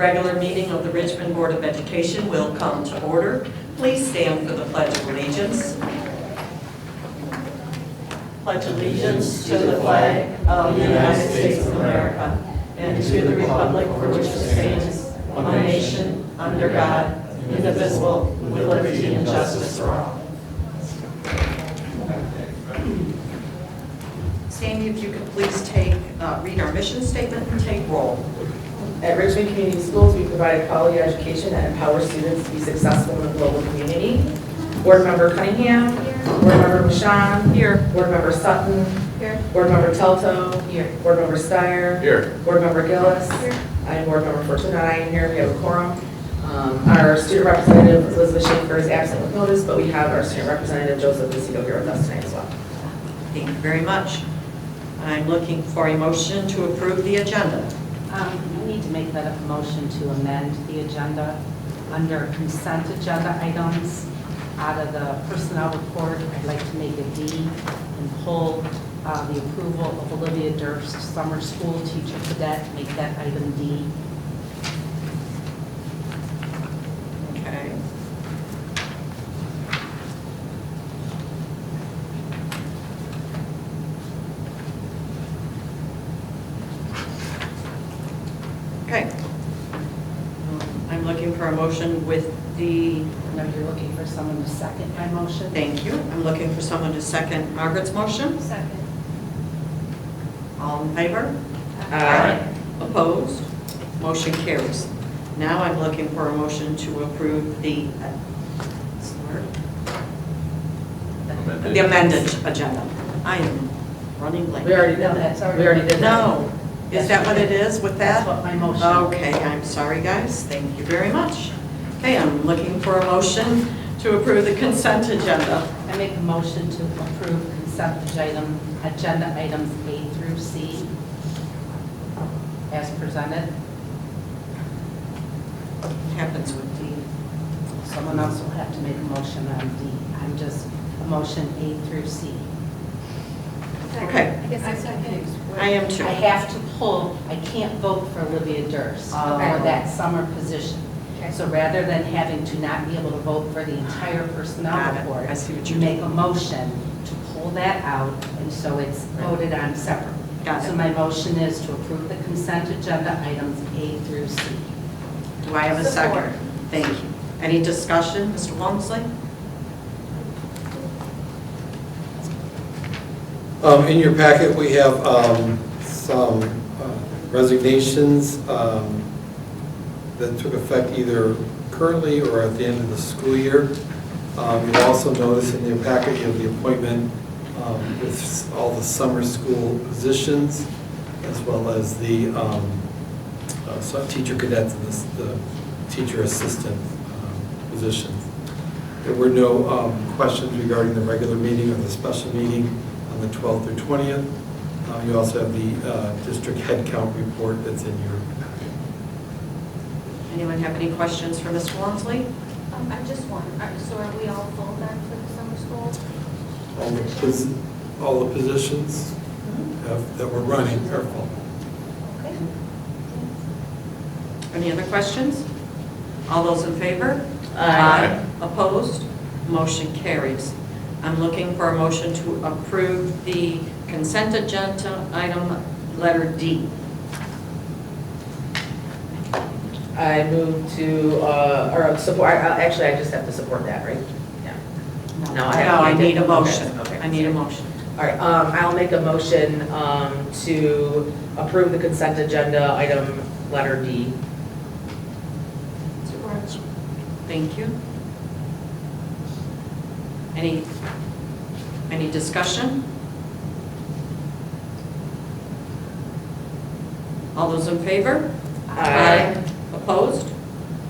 regular meeting of the Richmond Board of Education will come to order. Please stand for the Pledge of Allegiance. Pledge allegiance to the flag of the United States of America and to the republic for which it stands, one nation, under God, indivisible, with liberty and justice for all. Sandy, if you could please read our mission statement and take roll. At Richmond Community Schools, we provide quality education that empowers students to be successful in the global community. Board Member Cunningham. Board Member Michon. Here. Board Member Sutton. Here. Board Member Telto. Here. Board Member Steyer. Here. Board Member Gillis. Here. I'm Board Member Fortuna. I am here. We have a quorum. Our student representative, Elizabeth Schaefer, is absent with notice, but we have our student representative, Joseph Lucido, here with us tonight as well. Thank you very much. I'm looking for a motion to approve the agenda. I need to make that a motion to amend the agenda. Under consent agenda items, out of the personnel report, I'd like to make a D and pull the approval of Olivia Durst, summer school teacher cadet, make that item D. Okay. Okay. I'm looking for a motion with the, Now you're looking for someone to second my motion? thank you. I'm looking for someone to second Margaret's motion. Second. All in favor? Aye. Opposed? Motion carries. Now I'm looking for a motion to approve the amended agenda. I am running late. We already did No, that. that's already- We already did that. No. Is that what it is with that? That's what my motion. Okay, I'm sorry, guys. Thank you very much. Okay, I'm looking for a motion to approve the consent agenda. I make a motion to approve consent agenda items A through C as presented. What happens with D? Someone else will have to make a motion on D. I'm just a motion A through C. Okay, I guess I second. I am too. I have to pull, I can't vote for Olivia Durst Oh. for that summer position. Okay. So rather than having to not be able to vote for the entire personnel Got it. report, I see what you you're make a motion to pull that out, and so it's voted on separately. Got it. So my motion is to approve the consent agenda items A through C. Do I have a Support. second? Thank you. Any discussion, Mr. Walmsley? In your packet, we have some resignations that took effect either currently or at the end of the school year. You'll also notice in your packet, you have the appointment with all the summer school positions, as well as the teacher cadets and the teacher assistant positions. There were no questions regarding the regular meeting or the special meeting on the 12th or 20th. You also have the district head count report that's in your packet. Anyone have any questions for Ms. Walmsley? I just wonder, so are we all full then for the summer school? All the positions that we're running are full. Okay. Any other questions? All those in favor? Aye. Opposed? Motion carries. I'm looking for a motion to approve the consent agenda item letter D. I move to, or support, actually, I just have to support that, right? Yeah. No, I need a motion. Okay. I need a motion. All right, I'll make a motion to approve the consent agenda item letter D. Thank you. Any discussion? All those in favor? Aye. Opposed?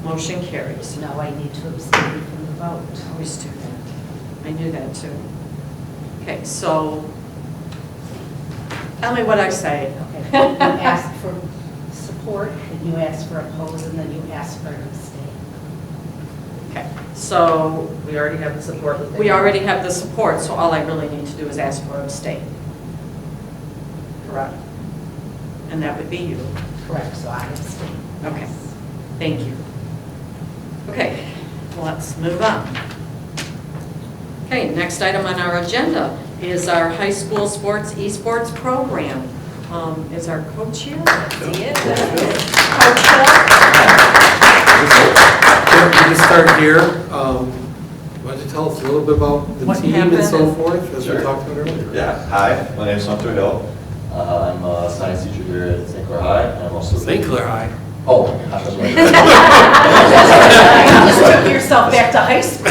Motion carries. No, I need to abstain from the vote. Always do that. I knew that too. Okay, so tell me what I say. Okay, you asked for support, and you asked for oppose, and then you asked for an abstain. Okay, so We already have the support. we already have the support, so all I really need to do is ask for abstain. Correct? And that would be you. Correct, so I abstain. Okay. Thank you. Okay, let's move on. Okay, next item on our agenda is our high school sports esports program. Is our coach here? See it? Coach Hill? Can you start here? Why don't you tell us a little bit about the What team and so happened? forth, as we Sure. talked about earlier? Yeah, hi, my name is Hunter Hill. I'm a science teacher here at St. Clair High, and I'm also... St. Clair High. Oh, that's right. You just took yourself back to high school.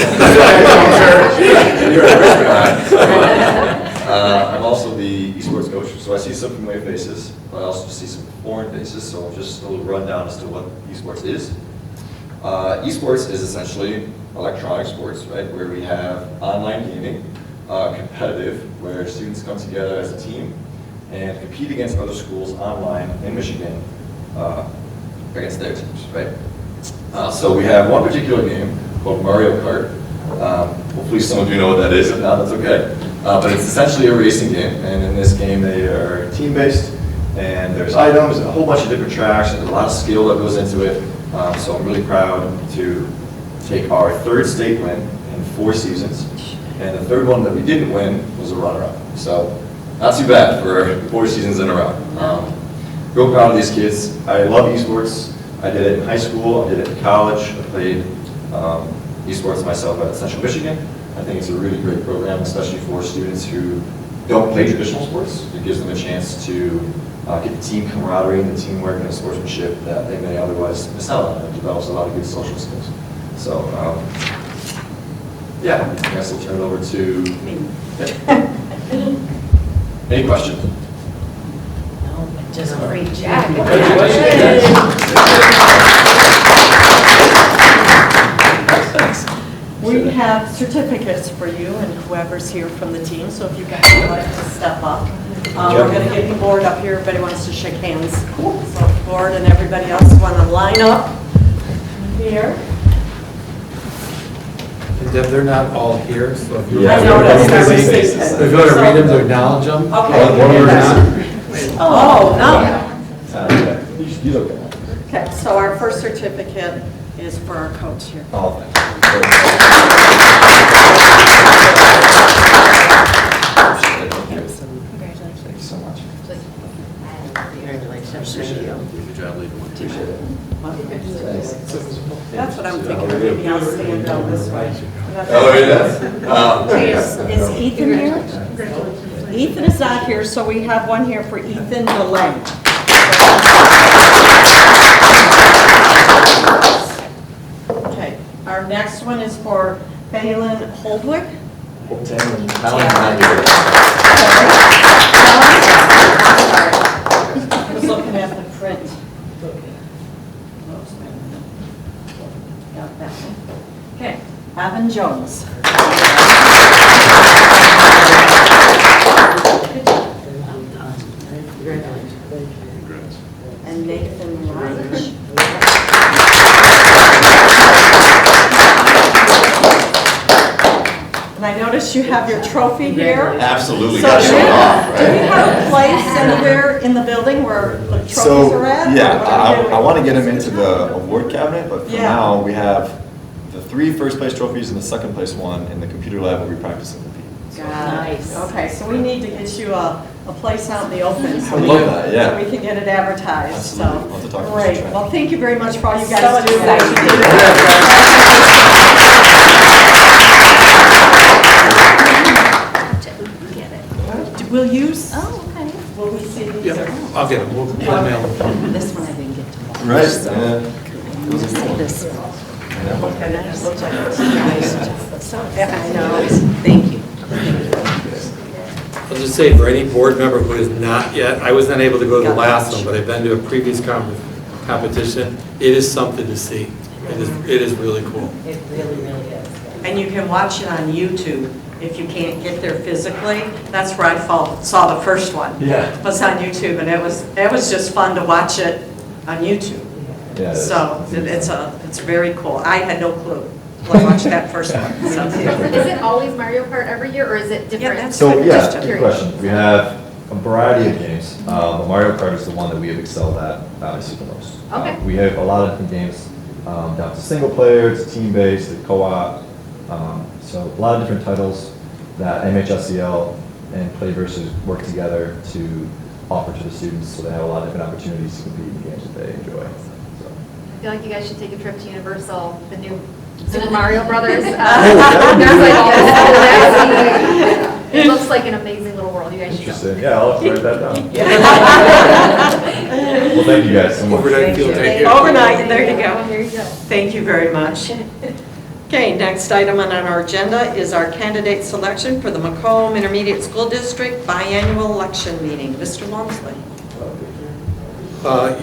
You're at Richmond High. I'm also the esports coach, so I see some familiar faces, but I also see some foreign faces, so just a little rundown as to what esports is. Esports is essentially electronic sports, right, where we have online gaming, competitive, where students come together as a team and compete against other schools online in Michigan against their teams, right? So we have one particular game called Mario Kart. Hopefully some of you know what that is, if not, that's okay. But it's essentially a racing game, and in this game they are team-based, and there's items and a whole bunch of different tracks, and there's a lot of skill that goes into it. So I'm really proud to take our third state win in 4 seasons, and the third one that we didn't win was a runner-up. So not too bad for 4 seasons in a row. Real proud of these kids. I love esports. I did it in high school, I did it in college. I played esports myself at Central Michigan. I think it's a really great program, especially for students who don't play traditional sports. It gives them a chance to get the team camaraderie and the teamwork and the sportsmanship that they may otherwise miss out on. It develops a lot of good social skills. So, yeah, I guess I'll turn it over to any questions? Just a free jacket. We have certificates for you and whoever's here from the team, so if you guys would like to step up. We're going to get the board up here, everybody wants to shake hands. So the board and everybody else want to line up here. And Deb, they're not all here, so if you Yeah, I noticed, I was if thinking. you want to read them to acknowledge them. Okay. One or not. Oh, no. He's okay. Okay, so our first certificate is for our coach here. Oh, thank you so much. Good job, leading. Appreciate it. That's what I'm thinking, maybe I'll stand down this way. Oh, yeah? Is Ethan here? Ethan is not here, so we have one here for Ethan DeLay. Okay, our next one is for Phelan Holdwick. I was looking at the print. Got that one. Okay, Evan Jones. And Nathan Reich. And I noticed you have your trophy here. Absolutely, So got do to we show it off, have, do we right? have a place anywhere in the building where the trophies So, are at? yeah, Or what are we doing? I want to get them into the award cabinet, but for Yeah. now, we have the 3 first place trophies and the second place one in the computer lab where we practice and compete. Nice. Okay, so we need to get you a place out in the open. So I we love can- that, yeah. So we can get it advertised, Absolutely. so. Love to talk to Mr. Great, Trent. well, thank you very much for all you guys So do. Will you, Oh, okay. will we see these? Yeah, I'll get them, we'll mail them. This one I didn't get to watch. Right, So, this Okay, that just looks like it's nice. I know. Thank you. I'll just say for any board member who is not yet, I was not able to go to the last one, but I've been to a previous competition. It is something to see. It is really cool. It really, really is. And you can watch it on YouTube if you can't get there physically. That's where I saw the first one. Yeah. Was on YouTube, and it was just fun to watch it on YouTube. Yeah, it is. So it's very cool. I had no clue when I watched that first one. So. Is it always Mario Kart every year, or is it Yeah, different? that's So, good. yeah, Just good curious. question. We have a variety of games. Mario Kart is the one that we have excelled at, obviously, the most. Okay. We have a lot of different games. down to single player, to team-based, to co-op. So a lot of different titles that MHSCL and Playversus work together to offer to the students, so they have a lot of different opportunities to compete in games that they enjoy. So. I feel like you guys should take a trip to Universal, the new Super Mario Brothers. There's like, it looks like an amazing little world. You guys should go. Interesting. Yeah, I'll have to write that down. Well, thank you guys so much. Overnight field trip. Overnight, there you go. There you go. Thank you very much. Okay, next item on our agenda is our candidate selection for the Macomb Intermediate School District biannual election meeting. Mr. Walmsley.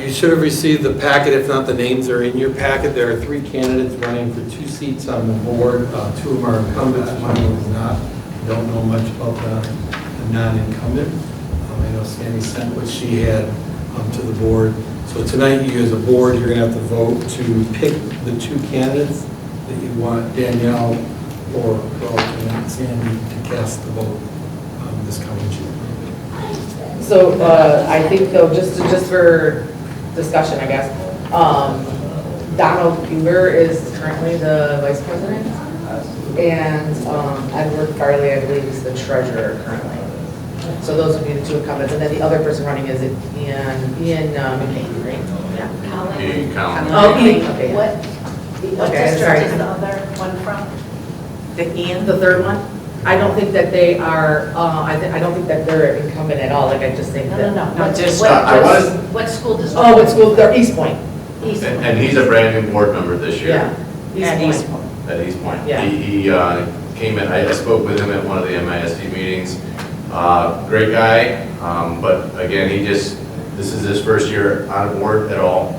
You should have received the packet. If not, the names are in your packet. There are 3 candidates running for 2 seats on the board. 2 of them are incumbents, one is not. I don't know much about the non-incumbent. I know Sandy sent what she had to the board. So tonight, you as a board, you're going to have to vote to pick the 2 candidates that you want, Danielle or alternate Sandy, to cast the vote this coming June. So I think though, just for discussion, I guess, Donald Huber is currently the vice president, and Edward Farley, I believe, is the treasurer currently. So those would be the 2 incumbents, and then the other person running is Ian McCain, right? Yeah. Oh, Ian, okay, yeah. What Okay, district sorry. is the other one from? The Ian? The third one? I don't think that they are, I don't think that they're incumbent at all, like I just think No, that. no, no. Not just- What school district? Oh, what school, they're East Point. East. And he's a brand new board member this year Yeah. At East Point. at East Point. Yeah. He came in, I spoke with him at one of the MISD meetings. Great guy, but again, this is his first year on board at all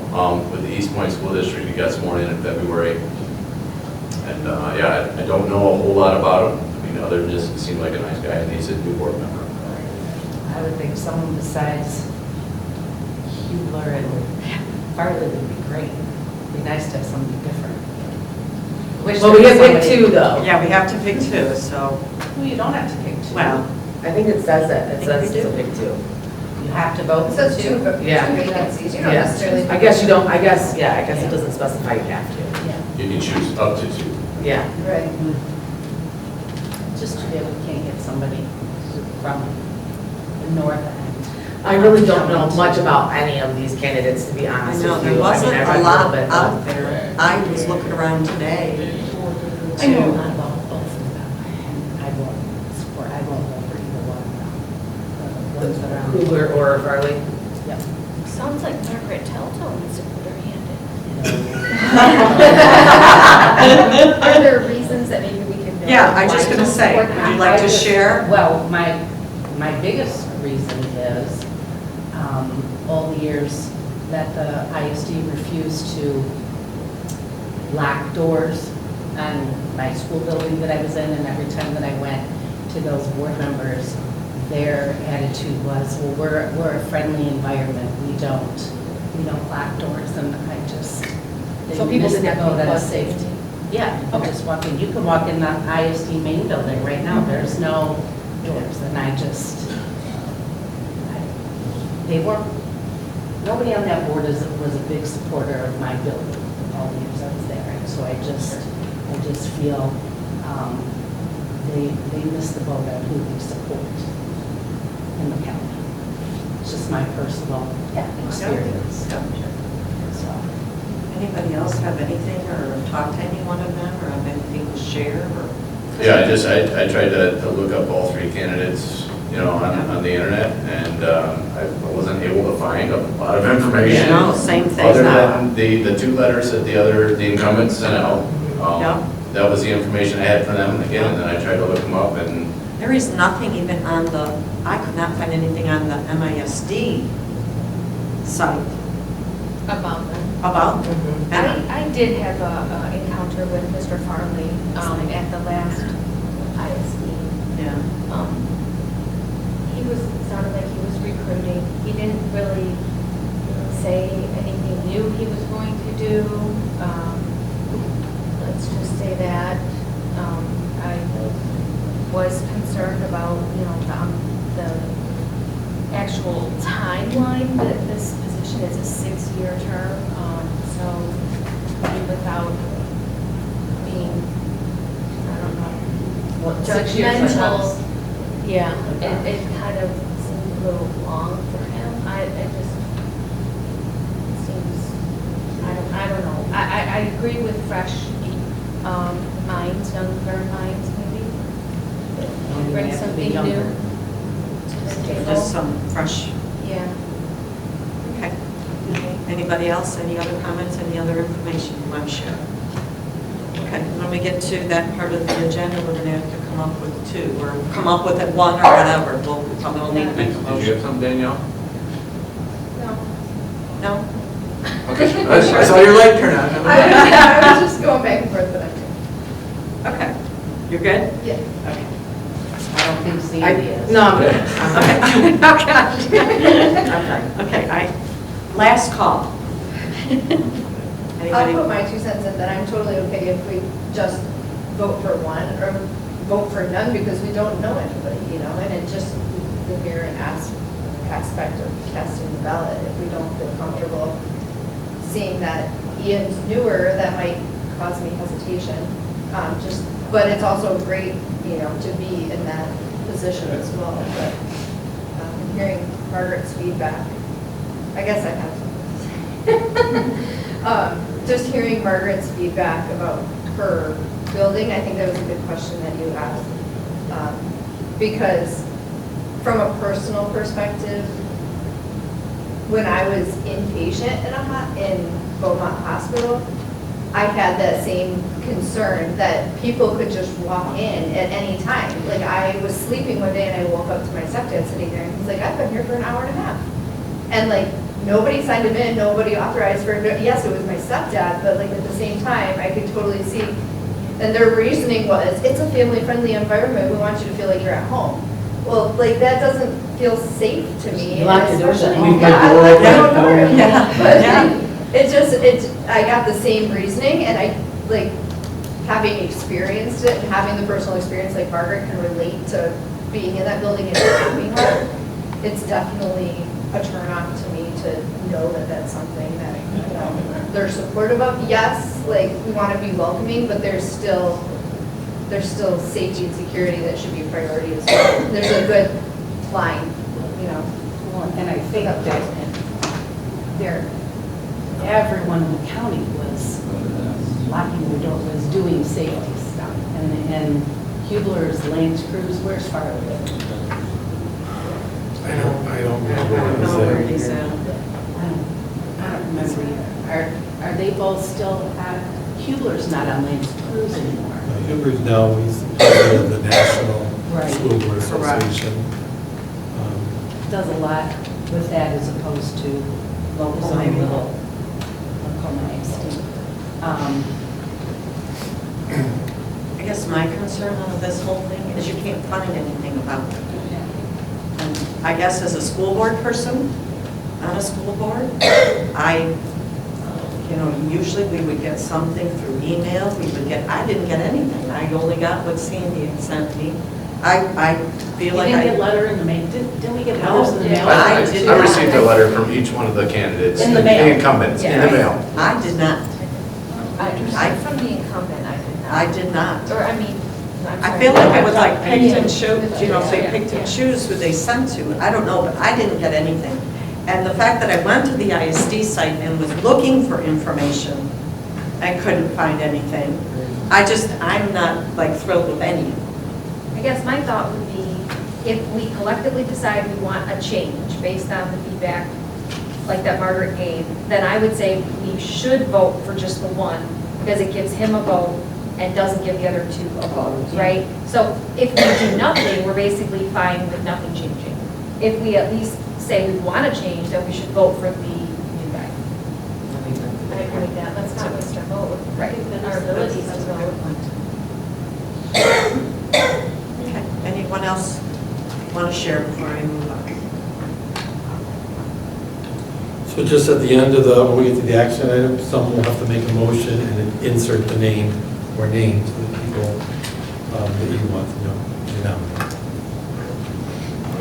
with the East Point School District. He got sworn in February. And yeah, I don't know a whole lot about him. I mean, other than just he seemed like a nice guy, and he's a new board member. I would think someone besides Hubler and Farley would be great. It'd be nice to have somebody different. Wish Well, we there have was picked somebody- 2 though. Yeah, we have to pick 2, so, Well, you don't have to pick 2. well, I think it says that, it I think says we to do. pick 2. You have to vote It for says 2. Yeah. vacancies, you don't Yeah. necessarily. I guess you don't, I guess it doesn't specify you have to. Yeah. You can choose up to 2. Yeah. Right. Just to be able to can't get somebody from the north end. I really don't know much about any of these candidates, to be I honest know, with there you. wasn't I mean, I a read lot little bit, out but- there. I was looking around today. I know a lot about both of them. I won't support, I won't vote for either one of them. The ones that are on. Kugler or Farley. Yep. Sounds like Margaret Telto needs to put her hand in. Are there reasons that maybe we can know? Yeah, I was just why gonna you say, support would them? you like to share? Well, my biggest reason is all the years that the ISD refused to lock doors on my school building that I was in, and every time that I went to those board members, their attitude was, well, we're a friendly environment, we don't lock doors, and I just, they So people missed didn't the have to boat be out of buzzed safety. in. Yeah, you can just walk in, you can walk in the ISD main building right now, there's no doors, and they weren't, nobody on that board was a big supporter of my building all the years I was there, and so I just feel they missed the boat on who they support in the county. It's just my personal experience. So, Anybody else have anything, or talk to any one of them, or have anything to share, or? Yeah, I tried to look up all 3 candidates, on the internet, and I wasn't able to find a lot of information. No, same thing. Other than the 2 letters that the incumbents sent out. Yeah. That was the information I had for them, again, and then I tried to look them up, and There is nothing even on I could not find anything on the MISD site About them. about them. And I did have a encounter with Mr. Farley at the last ISD. yeah. He sounded like he was recruiting. He didn't really say anything new he was going to do. Let's just say that. I was concerned about, the actual timeline, that this position is a 6-year term. So he was about being, I don't know, What, 6 years at judgmental. most? Yeah, it kind of seemed a little long for him. It just seems, I don't know. I agree with fresh minds, younger minds maybe. Don't Bring even have to something be new younger. to the table. Just some fresh, Yeah. okay. Anybody else, any other comments, any other information you want to share? Okay, when we get to that part of the agenda, we're going to have to come up with two, or come up with it one or whatever. We'll need to make a Did you motion. have something, Danielle? No. No? Okay, I saw your light turn on. I was just going back and forth, but I'm good. Okay. You're good? Yeah. Okay. I don't think Sandy is. No, I'm good. Okay, last call. I'll Anybody? put my 2 cents in that I'm totally okay if we just vote for one or vote for none because we don't know anybody, you know, and it just, the mere aspect of casting the ballot, if we don't feel comfortable seeing that Ian's newer, that might cause me hesitation. But it's also great, you know, to be in that position as well, but hearing Margaret's feedback, I guess I have some. Just hearing Margaret's feedback about her building, I think that was a good question that you asked. Because from a personal perspective, when I was inpatient in Beaumont Hospital, I had that same concern that people could just walk in at any time. Like I was sleeping one day and I woke up to my stepdad sitting there and he's like, I've been here for an hour and a half. And like, nobody signed him in, nobody authorized for it. Yes, it was my stepdad, but like at the same time, I could totally see. And their reasoning was, it's a family-friendly environment, we want you to feel like you're at home. Well, like that doesn't feel safe to me. You lock your doors at especially- home. Yeah, I lock my own door. Yeah. But Yeah. I got the same reasoning and I, like, having experienced it and having the personal experience like Margaret can relate to being in that building and having her, it's definitely a turn on to me to know that that's something that, you know, they're supportive of. Yes, like, we want to be welcoming, but there's still safety and security that should be a priority as well. There's a good line, you know. Well, and I think that everyone in the county was locking the door, was doing safety stuff. And Hubler's Lance Cruz, where's Farley? I don't remember I what don't it know where was. he's at. I don't remember either. Are they both still at, Hubler's not on Lance Cruz anymore. Huber's now, he's the president of the National Right. School Board Correct. Association. Does a lot with that as opposed to local Local, own maybe. little local nice. I guess my concern on this whole thing is you can't find anything about it. And I guess as a school board person, on a school board, usually we would get something through email, I didn't get anything. I only got what Sandy had sent me. I feel You like didn't get I, letter in the mail, didn't we get No. letters in the mail? I I did I not. received a letter from each one of the candidates. In the mail. The incumbents, in the Yeah. mail. I did not. From the incumbent, I did not. I did not. Or, I mean, I'm I sorry. feel like it was like picked and Yeah. choose, they picked and choose who they sent to. I don't know, but I didn't get anything. And the fact that I went to the ISD site and was looking for information and couldn't find anything, I'm not like thrilled with any of it. I guess my thought would be, if we collectively decide we want a change based on the feedback like that Margaret gave, then I would say we should vote for just the one, because it gives him a vote and doesn't give the other two a vote, right? So if we do nothing, we're basically fine with nothing changing. If we at least say we want to change, then we should vote for the new guy. I agree with that, let's not waste our vote, right? Our abilities to vote. Okay, anyone else want to share before I move on? So just at the end of when we get to the action item, someone will have to make a motion and then insert the name or names of the people that you want to know.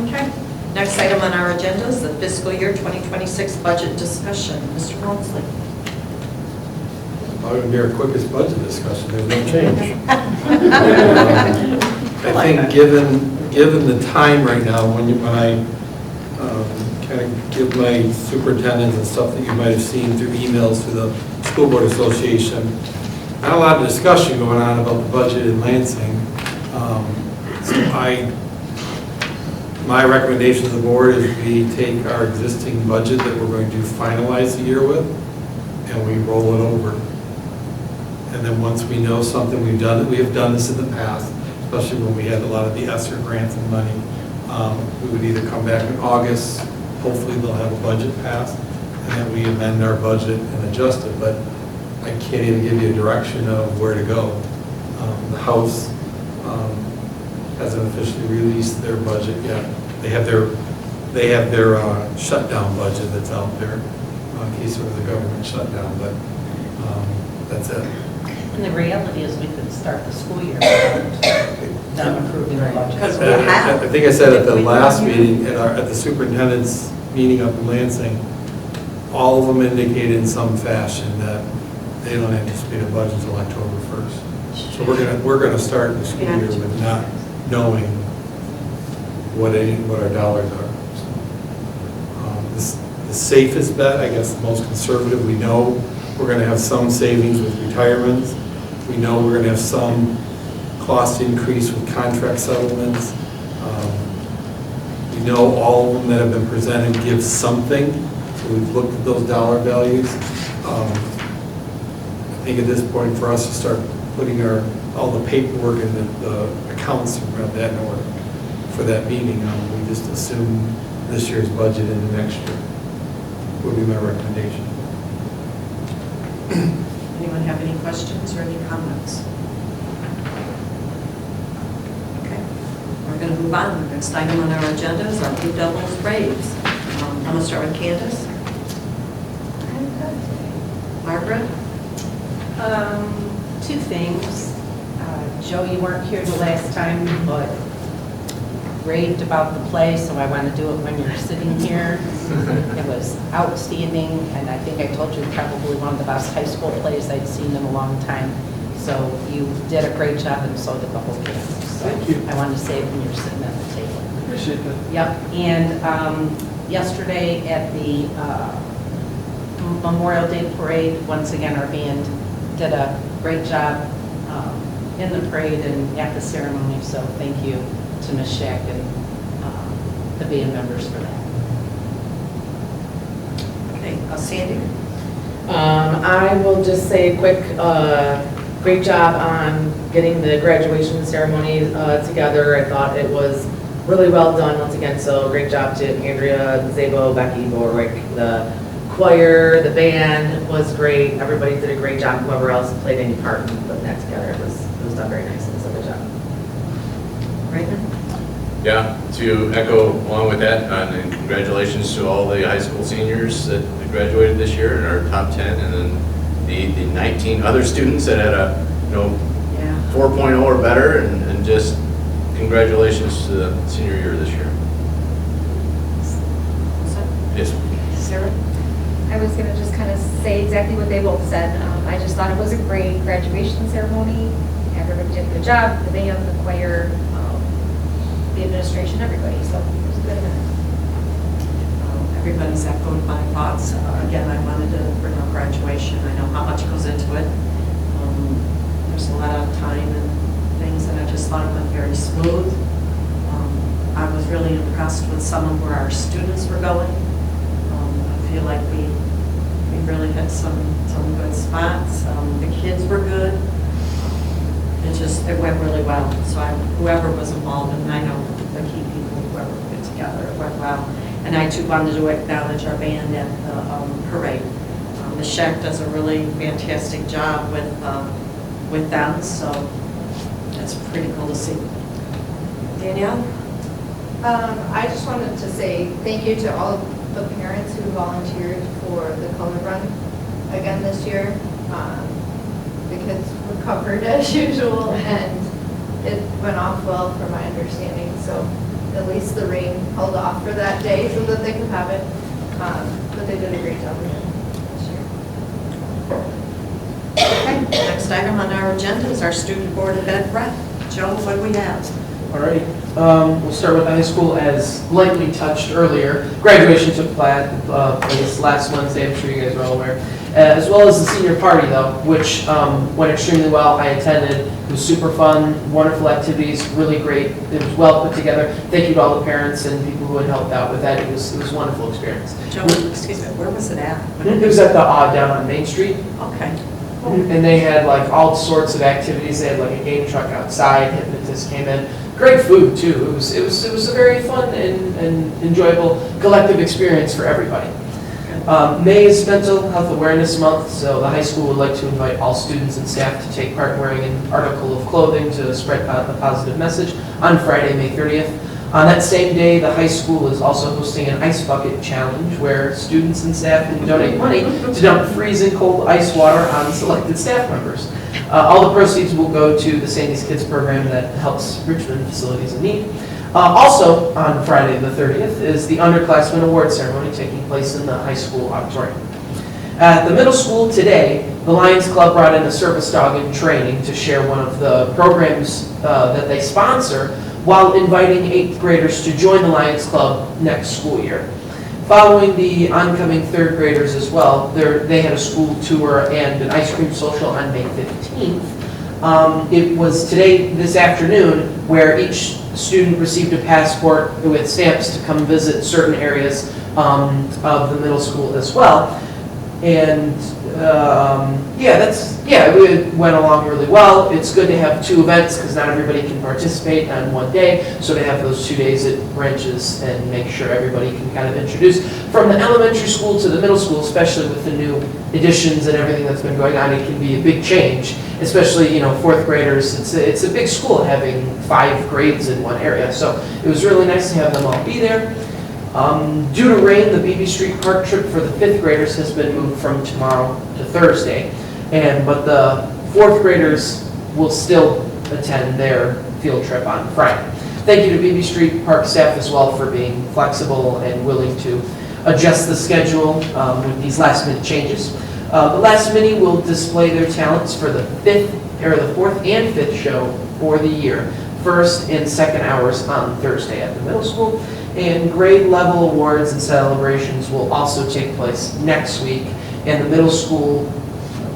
Okay. Next item on our agenda is the fiscal year 2026 budget discussion. Mr. Walmsley. Probably gonna be our quickest budget discussion, there's no change. I think given the time right now, when I kind of give my superintendents and stuff that you might have seen through emails to the School Board Association, not a lot of discussion going on about the budget in Lansing. So my recommendation to the board is we take our existing budget that we're going to finalize the year with, and we roll it over. And then once we know something, we have done this in the past, especially when we had a lot of the ESSER grants and money. We would either come back in August, hopefully they'll have a budget passed, and then we amend our budget and adjust it. But I can't even give you a direction of where to go. The House hasn't officially released their budget yet. They have their shutdown budget that's out there in case there was a government shutdown, but that's it. And the reality is we could start the school year without them approving the budget. Because we And have. I think I said at the last meeting, at the superintendent's meeting up in Lansing, all of them indicated in some fashion that they don't anticipate a budget until October 1st. So we're gonna start the school year with not knowing what our dollars are. So, the safest bet, I guess, the most conservative, we know we're gonna have some savings with retirements. We know we're gonna have some cost increase with contract settlements. We know all of them that have been presented give something, so we've looked at those dollar values. I think at this point, for us to start putting all the paperwork and the accounts around that in order for that meeting, we just assume this year's budget into next year would be my recommendation. Anyone have any questions or any comments? Okay, we're going to move on. The next item on our agenda is our Blue Devils Braves. I'm going to start with Candace. Margaret? Two things. Joe, you weren't here the last time, but raved about the play, so I want to do it when you're sitting here. It was outstanding, and I think I told you probably one of the best high school plays I'd seen in a long time. So you did a great job, and so did the whole cast. So Thank you. I wanted to say it when you're sitting at the table. Appreciate that. Yep, and yesterday at the Memorial Day Parade, once again, our band did a great job in the parade and at the ceremony, so thank you to Ms. Shack and the band members for that. Okay, Sandy? I will just say a quick, great job on getting the graduation ceremony together. I thought it was really well done once again, so great job to Andrea, Zabo, Becky, Borwick, the choir, the band was great. Everybody did a great job. Whoever else played any part in putting that together, it was done very nicely, so good job. Raymond? Yeah, to echo along with that, and congratulations to all the high school seniors that graduated this year in our top 10, and then the 19 other students that had a, Yeah. 4.0 or better, and just congratulations to the senior year this year. Yes. Sarah? I was gonna just kind of say exactly what they both said. I just thought it was a great graduation ceremony. Everybody did a good job, the band, the choir, the administration, everybody, so it was a good event. Everybody's echoed my thoughts. Again, I wanted to bring up graduation. I know how much goes into it. There's a lot of time and things, and I just thought it went very smooth. I was really impressed with some of where our students were going. I feel like we really hit some good spots. The kids were good. It went really well. So whoever was involved, and I know the key people, whoever put it together, it went well. And I too wanted to acknowledge our band at the parade. Ms. Scheck does a really fantastic job with them, so that's pretty cool to see. Danielle? I just wanted to say thank you to all the parents who volunteered for the color run again this year. The kids were covered as usual, and it went off well from my understanding, so at least the rain held off for that day so that they could have it. But they did a great job again this year. next item on our agenda is our student board event rep. Joe, what do we have? All right, we'll start with the high school as lightly touched earlier. Graduation took place last Wednesday, I'm sure you guys are all aware. As well as the senior party though, which went extremely well. I attended, it was super fun, wonderful activities, really great. It was well put together. Thank you to all the parents and people who had helped out with that. It was a wonderful experience. Joe, excuse me, where was it at? It was at the down on Main Street. Okay. And they had like all sorts of activities. They had like a game truck outside, hypnotists came in. Great food too. It was a very fun and enjoyable collective experience for everybody. May is Mental Health Awareness Month, so the high school would like to invite all students and staff to take part wearing an article of clothing to spread a positive message on Friday, May 30th. On that same day, the high school is also hosting an ice bucket challenge where students and staff can donate money to dump freezing cold ice water on selected staff members. All the proceeds will go to the Sandy's Kids program that helps Richmond facilities in need. Also, on Friday the 30th is the Underclassmen Award Ceremony taking place in the high school auditorium. At the middle school today, the Lions Club brought in a service dog in training to share one of the programs that they sponsor while inviting 8th graders to join the Lions Club next school year. Following the oncoming 3rd graders as well, they had a school tour and an ice cream social on May 15th. It was this afternoon, where each student received a passport with stamps to come visit certain areas of the middle school as well. And it went along really well. It's good to have 2 events because not everybody can participate on one day. So to have those 2 days at branches and make sure everybody can kind of introduce from the elementary school to the middle school, especially with the new additions and everything that's been going on, it can be a big change. Especially 4th graders. It's a big school having 5 grades in one area. So it was really nice to have them all be there. Due to rain, the Beebe Street Park trip for the 5th graders has been moved from tomorrow to Thursday, but the 4th graders will still attend their field trip on Friday. Thank you to Beebe Street Park staff as well for being flexible and willing to adjust the schedule with these last-minute changes. The last mini will display their talents for the 4th and 5th show for the year, 1st and 2nd hours on Thursday at the middle school. And grade level awards and celebrations will also take place next week. And the middle school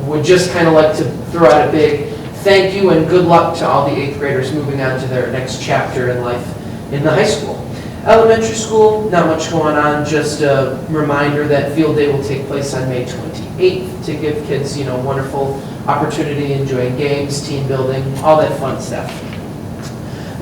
would just kind of like to throw out a big thank you and good luck to all the 8th graders moving on to their next chapter in life in the high school. Elementary school, not much going on, just a reminder that field day will take place on May 28th to give kids, wonderful opportunity, enjoying games, team building, all that fun stuff.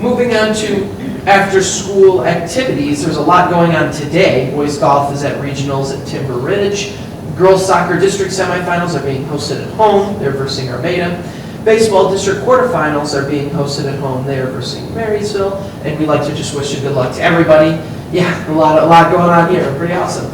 Moving on to after-school activities, there's a lot going on today. Boys golf is at regionals at Timber Ridge. Girls soccer district semifinals are being hosted at home. They're versing Armada. Baseball district quarterfinals are being hosted at home. They are versing Marysville. And we'd like to just wish a good luck to everybody. Yeah, a lot going on here. Pretty awesome.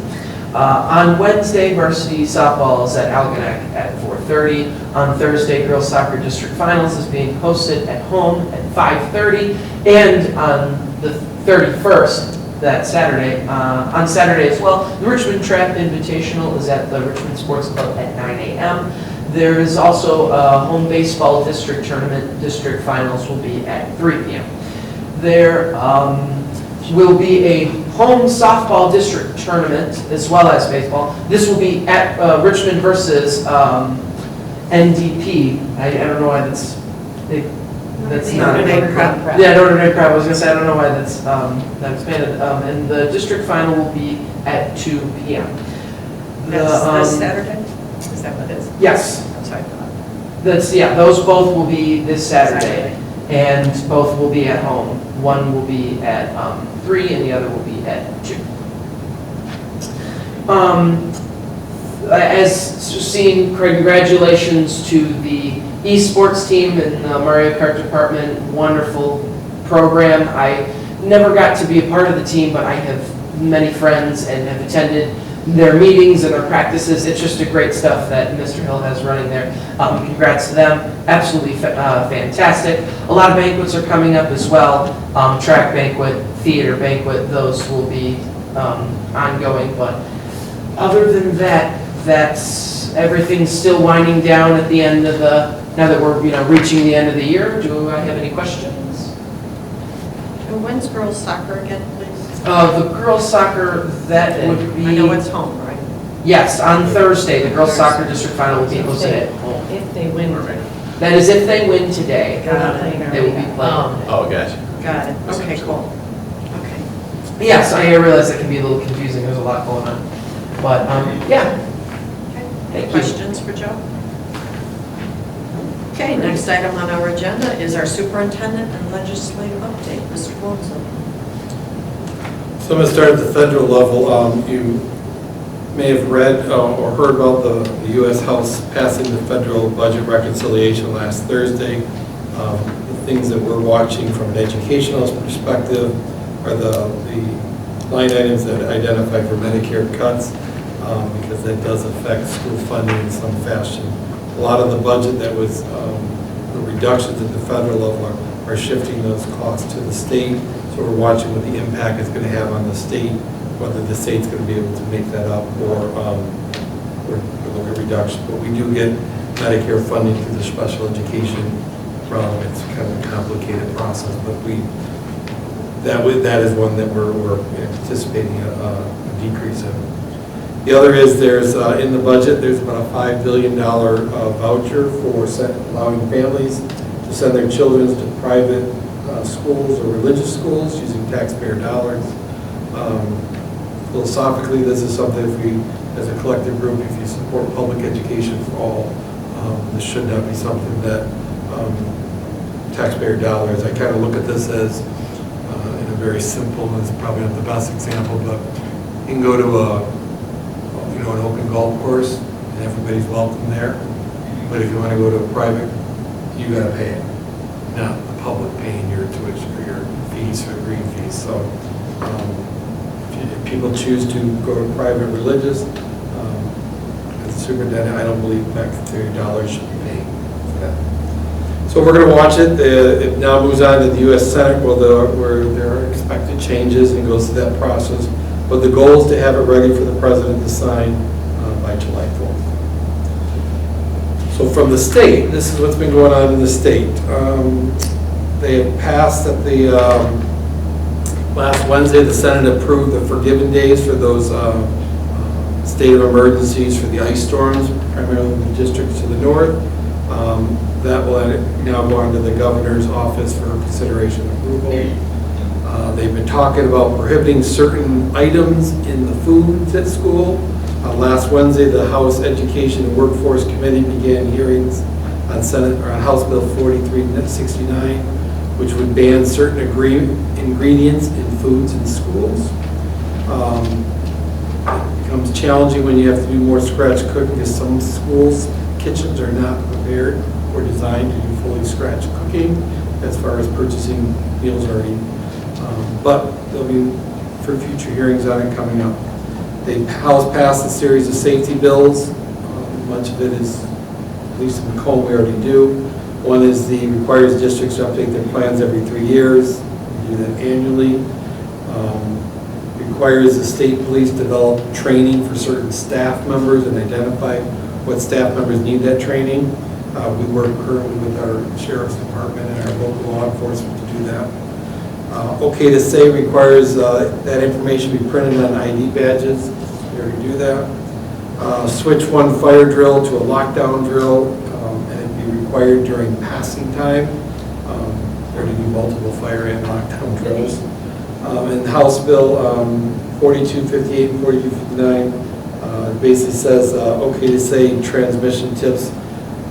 On Wednesday, varsity softball is at Algonac at 4:30. On Thursday, girls soccer district finals is being hosted at home at 5:30. And on the 31st, that Saturday, on Saturday as well, the Richmond Trap Invitational is at the Richmond Sports Club at 9 a.m. There is also a home baseball district tournament. District finals will be at 3 p.m. There will be a home softball district tournament as well as baseball. This will be at Richmond versus NDP. I don't know why that's not Notre Dame Prep. Yeah, Notre Dame Prep. I was gonna say I don't know why that expanded. And the district final will be at 2 p.m. That's this Saturday? Is that what it is? Yes. I'm sorry. Those both will be this Saturday, and both will be at home. One will be at 3, and the other will be at 2. As seen, congratulations to the esports team in the Mario Kart department. Wonderful program. I never got to be a part of the team, but I have many friends and have attended their meetings and their practices. It's just a great stuff that Mr. Hill has running there. Congrats to them. Absolutely fantastic. A lot of banquets are coming up as well. Track banquet, theater banquet, those will be ongoing. But other than that, everything's still winding down at the end of the now that we're, reaching the end of the year, do I have any questions? And when's girls soccer again, please? The girls soccer, that would be. I know it's home, right? Yes, on Thursday, the girls soccer district final will be hosted at home. If they win. That is if they win today. Got it. They will be playing. Oh, gotcha. Got it. Okay, cool. Okay. Yes, I realize that can be a little confusing, there's a lot going on. But, yeah. Thank you. Questions for Joe? Okay, next item on our agenda is our superintendent and legislative update. Mr. Wilson. So I'm going to start at the federal level. You may have read or heard about the U.S. House passing the federal budget reconciliation last Thursday. The things that we're watching from an educational perspective are the line items that identify for Medicare cuts, because that does affect school funding in some fashion. A lot of the budget that was the reductions at the federal level are shifting those costs to the state. So we're watching what the impact is going to have on the state, whether the state's going to be able to make that up or look at reduction. But we do get Medicare funding through the special education realm. It's kind of a complicated process, but that is one that we're anticipating a decrease in. The other is there's in the budget there's about a $5 billion voucher for allowing families to send their children to private schools or religious schools using taxpayer dollars. Philosophically, this is something if we, as a collective group, if you support public education for all, this should not be something that taxpayer dollars. I kind of look at this as in a very simple, and it's probably not the best example, but you can go to an open golf course and everybody's welcome there. But if you want to go to a private, you got to pay it, not the public paying your tuition or your fees or green fees. So if people choose to go to private religious, as a superintendent, I don't believe taxpayer dollars should be paying for that. So we're going to watch it. It now moves on to the U.S. Senate where there are expected changes and goes through that process. But the goal is to have it ready for the president to sign by July 4th. So from the state, this is what's been going on in the state. They have passed at the last Wednesday, the Senate approved the forgiven days for those state of emergencies for the ice storms, primarily in the districts to the north. That will now go on to the governor's office for consideration and approval. They've been talking about prohibiting certain items in the foods at school. Last Wednesday, the House Education and Workforce Committee began hearings on House Bill 4369, which would ban certain ingredients in foods in schools. It becomes challenging when you have to do more scratch cooking because some schools' kitchens are not prepared or designed to do fully scratch cooking as far as purchasing meals already. But there'll be for future hearings on it coming up. The House passed a series of safety bills. Much of it is, at least in Macomb, we already do. One is requires districts to update their plans every 3 years. We do that annually. Requires the state police to develop training for certain staff members and identify what staff members need that training. We work currently with our sheriff's department and our local law enforcement to do that. Okay to Say requires that information be printed on ID badges. We already do that. Switch one fire drill to a lockdown drill, and it'd be required during passing time. We already do multiple fire and lockdown drills. And House Bill 4258 and 4259 basically says, okay to say transmission tips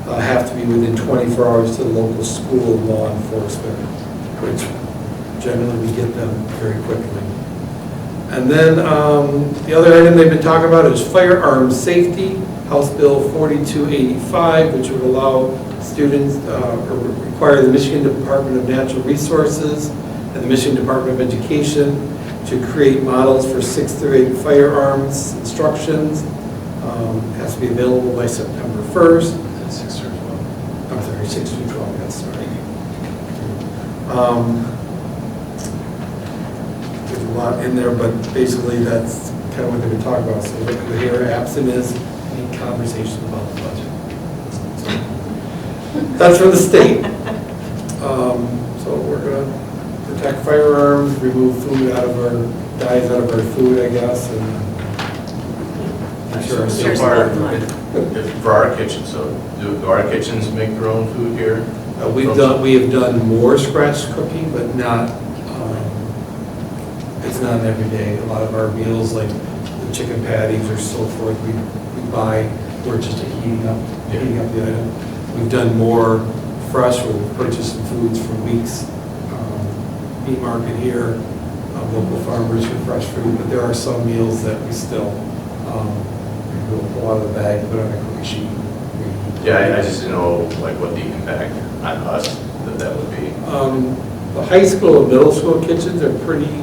have to be within 24 hours to the local school of law enforcement, which generally we get them very quickly. And then the other item they've been talking about is firearms safety, House Bill 4285, which would allow students or require the Michigan Department of Natural Resources and the Michigan Department of Education to create models for 6th through 8th firearms instructions. Has to be available by September 1st. 6 through 12. I'm sorry, 6 through 12, yes, sorry. There's a lot in there, but basically that's kind of what they've been talking about. So what we hear absent is any conversation about the budget. So, That's from the state. So we're gonna protect firearms, remove food out of our, dyes out of our food, I guess, and make sure our So safety- far, for our kitchen, so do our kitchens make their own food here? We have done more scratch cooking, but not, it's not an everyday. A lot of our meals, like the chicken patties or so forth, we buy, we're just heating up the item. We've done more fresh, we've purchased some foods from Weeks Meat Market here, local farmers for fresh food, but there are some meals that we still, we will pull out of the bag, put on a cookie sheet. Yeah, I just didn't know like what the impact on us that would be. The high school and middle school kitchens are pretty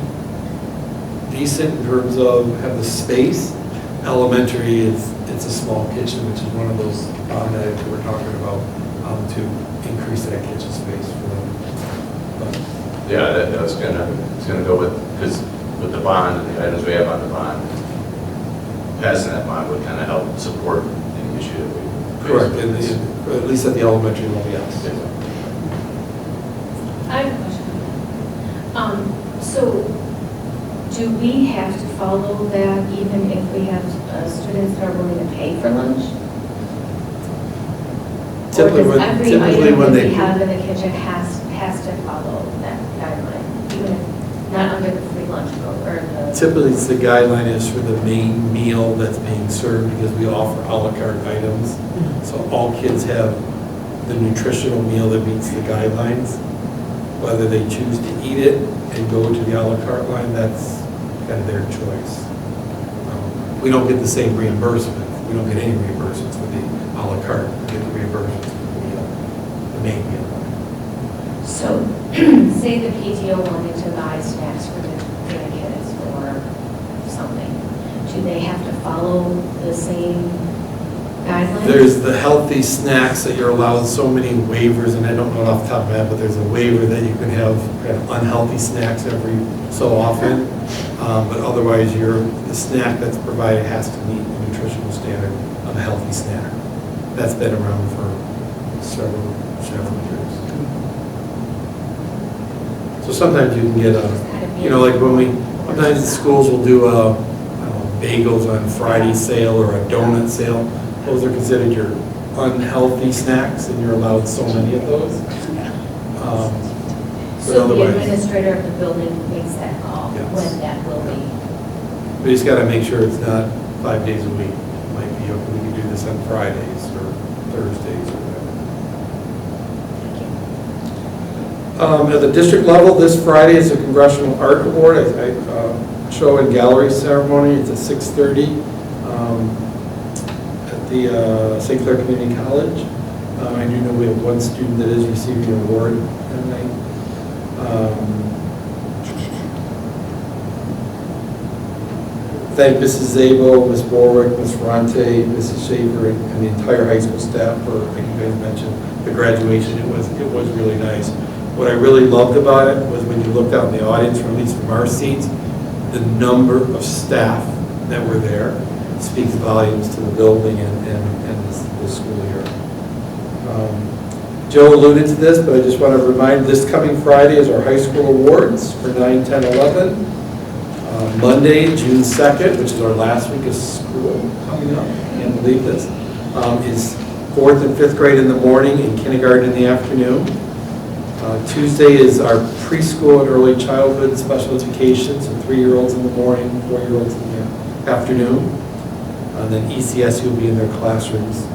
decent in terms of have the space. Elementary, it's a small kitchen, which is one of those that we're talking about to increase that kitchen space for them. But Yeah, it's gonna go with, because with the bond and the items we have on the bond, passing that bond would kind of help support the initiative. correct, at least at the elementary level, yes. I have a question. So do we have to follow that even if we have students that are willing to pay for lunch? Typically, Or does when- every typically item when that they- we have in the kitchen has to follow that guideline, even if not under the free lunch program or the? Typically, it's the guideline is for the main meal that's being served because we offer a la carte items. So all kids have the nutritional meal that meets the guidelines. Whether they choose to eat it and go to the a la carte line, that's kind of their choice. We don't get the same reimbursement. We don't get any reimbursements for the a la carte. We get the reimbursements for the meal, the main meal. So say the PTO wanted to buy snacks for the kids or something. Do they have to follow the same guidelines? There's the healthy snacks that you're allowed so many waivers, and I don't know it off the top of my head, but there's a waiver that you can have kind of unhealthy snacks every so often. But otherwise, the snack that's provided has to meet the nutritional standard of a healthy snack. That's been around for several years. So sometimes you can get like sometimes schools will do bagels on Friday sale or a donut sale. Those are considered your unhealthy snacks, and you're allowed so many of those. So the administrator of the building makes that call Yes. when that will be. We just got to make sure it's not 5 days a week. It might be, we can do this on Fridays or Thursdays or whatever. At the district level, this Friday is the Congressional Art Award, show and gallery ceremony. It's at 6:30 at the St. Clair Community College. I do know we have one student that is receiving an award that night. Thank Mrs. Zabo, Ms. Borwick, Ms. Ferrante, Mrs. Schaefer, and the entire high school staff for, like you guys mentioned, the graduation. It was really nice. What I really loved about it was when you looked out in the audience, or at least from our seats, the number of staff that were there speaks volumes to the building and the school year. Joe alluded to this, but I just want to remind, this coming Friday is our high school awards for 9, 10, 11. Monday, June 2nd, which is our last week of school coming up, I can't believe this, is 4th and 5th grade in the morning and kindergarten in the afternoon. Tuesday is our preschool and early childhood special education, so 3-year-olds in the morning, 4-year-olds in the afternoon. And then ECS will be in their classrooms.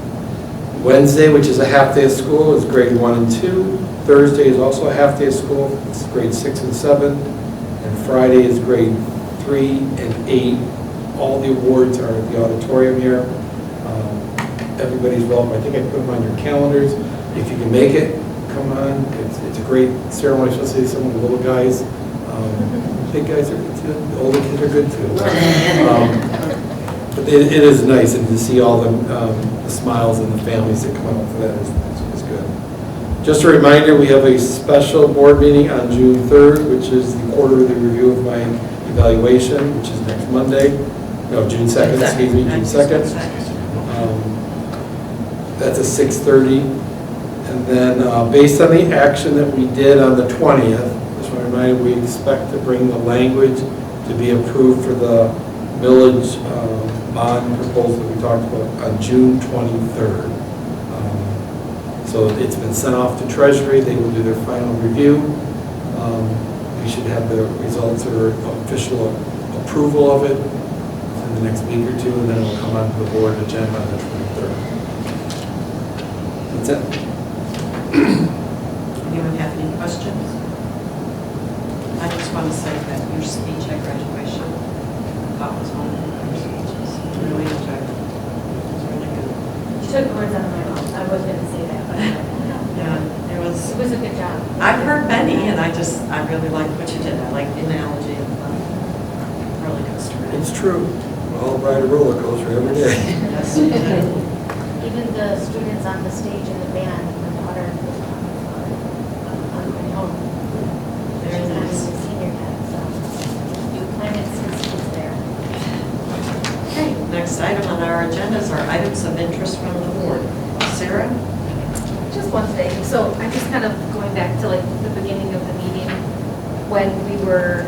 Wednesday, which is a half day of school, is grade 1 and 2. Thursday is also a half day of school, it's grade 6 and 7. And Friday is grade 3 and 8. All the awards are at the auditorium here. Everybody's welcome. I think I put them on your calendars. If you can make it, come on. It's a great ceremony, especially some of the little guys. Big guys are good too. The older kids are good too. But it is nice, and to see all the smiles and the families that come out for that is good. Just a reminder, we have a special board meeting on June 3rd, which is the quarterly review of my evaluation, which is next Monday. No, June 2nd, excuse me, June 2nd. That's at 6:30. And then, based on the action that we did on the 20th, just want to remind you, we expect to bring the language to be approved for the village bond proposal that we talked about on June 23rd. So it's been sent off to Treasury. They will do their final review. We should have the results or official approval of it in the next week or two, and then it will come onto the board agenda on the 23rd. That's it. Anyone have any questions? I just want to say that your speech at graduation, I thought was one of the better speeches. Really enjoyed it. It was really good. You took words out of my mouth. I was going to say that, but Yeah, it was. it was a good job. I've heard many, and I really liked what you did. I liked the analogy of roller coaster. It's true. We all ride a roller coaster every day. Yes, we did. Even the students on the stage in the band, my daughter was talking about it on my home. Very She's not nice. even a senior yet, so you planted some seeds there. Okay, next item on our agenda is our items of interest from the board. Sarah? Just one thing, so I'm just kind of going back to like the beginning of the meeting when we were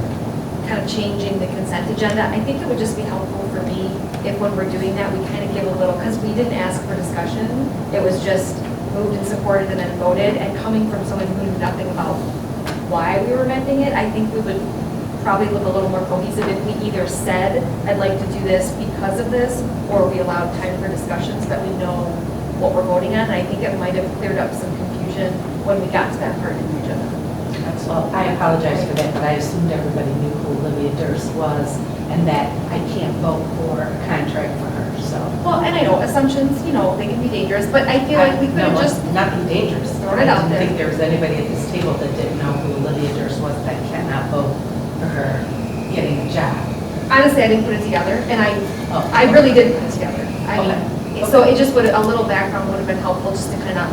kind of changing the consent agenda. I think it would just be helpful for me if when we're doing that, we kind of give a little, because we didn't ask for discussion. It was just moved and supported and then voted, and coming from someone who knew nothing about why we were amending it, I think we would probably look a little more cohesive if we either said, I'd like to do this because of this, or we allowed time for discussion so that we know what we're voting on. And I think it might have cleared up some confusion when we got to that part of the agenda. Well, I apologize for that, but I assumed everybody knew who Olivia Durst was and that I can't vote for a contract for her, so. Well, and I know assumptions, you know, they can be dangerous, but I feel like we could have No, just, nothing dangerous. thrown it out I there. didn't think there was anybody at this table that didn't know who Olivia Durst was that cannot vote for her getting a job. honestly, I didn't put it together, and I Oh. really didn't put it together. I Okay. mean, so it just would, a little background would have been helpful just to kind of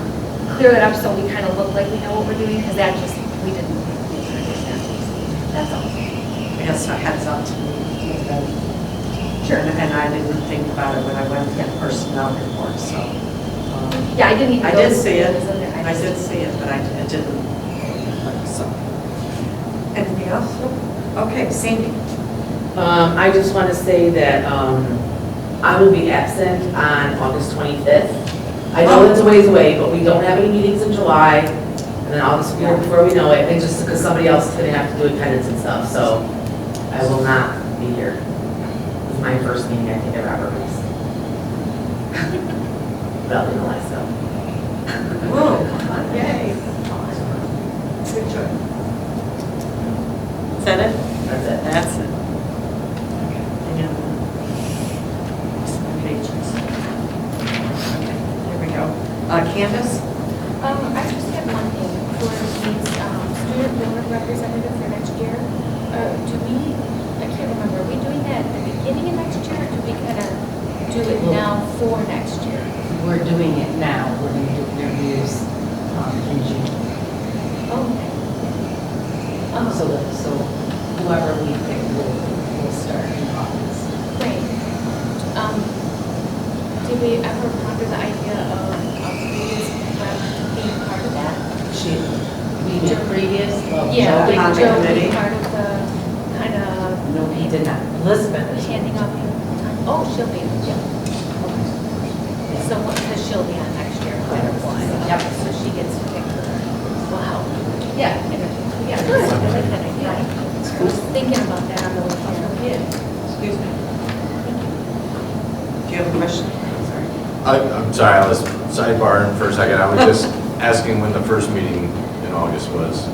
clear that up so we kind of look like we know what we're doing, because that just, we didn't understand. That's all. I guess a heads up to me. Sure. And I didn't think about it when I went to the personnel report, so. Yeah, I didn't even. I go did to see it. was in there. I did see it, but I didn't. So. Anything else? Okay, Sandy. I just want to say that I will be absent on August 25th. I know it's a ways away, but we don't have any meetings in July, and then August will be here before we know it, and just because somebody else is going to have to do attendance and stuff, so I will not be here. It's my first meeting, I think, I've ever missed. Well, in Alaska. Whoa. Yay. Good job. Is that it? That's it. That's it. And pages. Okay, here we go. Candace? I just have one thing for these student board representative for next year. Do we, I can't remember, are we doing that at the beginning of next year, or do we kind of do it now for next year? We're doing it now. We're going to do interviews in June. Okay. So whoever we pick will start in August. Great. Did we ever ponder the idea of previous rep being part of that? We did previous. Yeah, Joe like on the Joe committee. being part of the kind of No, he did not. Elizabeth is. handing out the time. Oh, she'll be, yeah. So, because she'll be on next year, quite a while. Yep. So she gets to pick her, wow. Yeah. Yeah, good. I like that idea. I was thinking about that on the way here. Excuse me. Do you have a question? Sorry. I'm sorry, I was sidebarring for a second. I was just asking when the first meeting in August was.